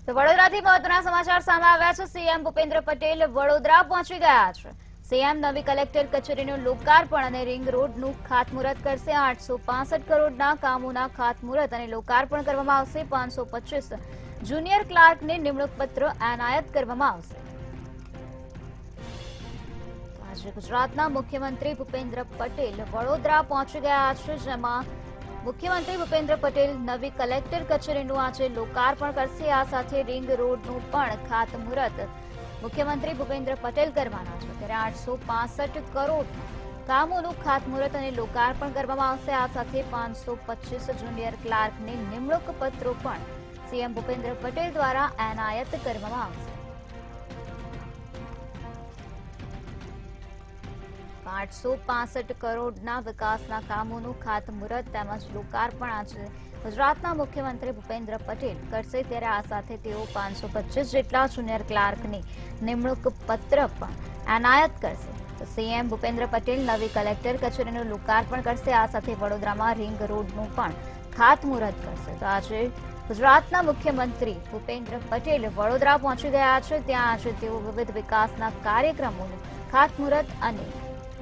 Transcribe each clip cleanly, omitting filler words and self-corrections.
તો વડોદરાથી મહત્વના સમાચાર સામે આવ્યા છે। સીએમ ભૂપેન્દ્ર પટેલ વડોદરા પહોંચી ગયા છે। સીએમ નવી કલેક્ટર કચેરીનું લોકાર્પણ અને રિંગ રોડનું ખાતમુહૂર્ત કરશે। 865 કરોડના કામોના ખાતમુહૂર્ત અને લોકાર્પણ કરવામાં આવશે। 525 જુનિયર ક્લાર્કને નિમણૂક પત્ર એનાયત કરવામાં આવશે। આજે ગુજરાતના મુખ્યમંત્રી ભૂપેન્દ્ર પટેલ વડોદરા પહોંચી ગયા છે, જેમાં મુખ્યમંત્રી ભૂપેન્દ્ર પટેલ નવી કલેક્ટર કચેરીનું આજે લોકાર્પણ કરશે। આ સાથે રિંગ રોડનું પણ ખાતમુહૂર્ત મુખ્યમંત્રી ભૂપેન્દ્ર પટેલ કરવાના છે। ત્યારે 865 કરોડ કામોનું ખાતમુહૂર્ત અને લોકાર્પણ કરવામાં આવશે। આ સાથે 525 જુનિયર ક્લાર્કને નિમણૂક પત્રો પણ સીએમ ભૂપેન્દ્ર પટેલ દ્વારા એનાયત કરવામાં આવશે। 865 કરોડના વિકાસના કામોનું ખાતમુહૂર્ત તેમજ લોકાર્પણ આજે ગુજરાતના મુખ્યમંત્રી ભૂપેન્દ્ર પટેલ કરશે। ત્યારે આ સાથે તેઓ 525 જેટલા જુનિયર ક્લાર્કની નિમણૂક પત્ર પણ એનાયત કરશે। તો સીએમ ભૂપેન્દ્ર પટેલ નવી કલેક્ટર કચેરીનું લોકાર્પણ કરશે। આ સાથે વડોદરામાં રિંગ રોડનું પણ ખાતમુહૂર્ત કરશે। તો આજે ગુજરાતના મુખ્યમંત્રી ભૂપેન્દ્ર પટેલ વડોદરા પહોંચી ગયા છે। ત્યાં આજે તેઓ વિવિધ વિકાસના કાર્યક્રમોનું ખાતમુહૂર્ત અને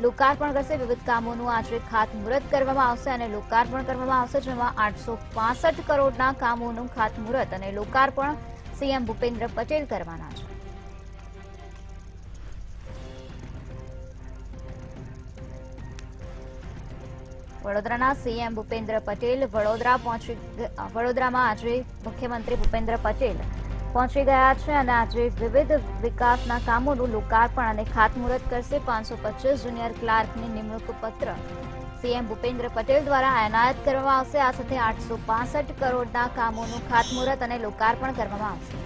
લોકાર્પણ કરશે। વિવિધ કામોનું આજે ખાતમુહૂર્ત કરવામાં આવશે અને લોકાર્પણ કરવામાં આવશે, જેમાં 865 કરોડના કામોનું ખાતમુહૂર્ત અને લોકાર્પણ સીએમ ભૂપેન્દ્ર પટેલ કરવાના છે। વડોદરાના સીએમ ભૂપેન્દ્ર પટેલ વડોદરામાં આજે મુખ્યમંત્રી ભૂપેન્દ્ર પટેલ પહોંચી ગયા છે અને આજે વિવિધ વિકાસના કામોનું લોકાર્પણ અને ખાતમુહૂર્ત કરશે। 525 જુનિયર ક્લાર્કની નિમણૂક પત્ર સીએમ ભૂપેન્દ્ર પટેલ દ્વારા એનાયત કરવામાં આવશે। આ સાથે 865 કરોડના કામોનું ખાતમુહૂર્ત અને લોકાર્પણ કરવામાં આવશે।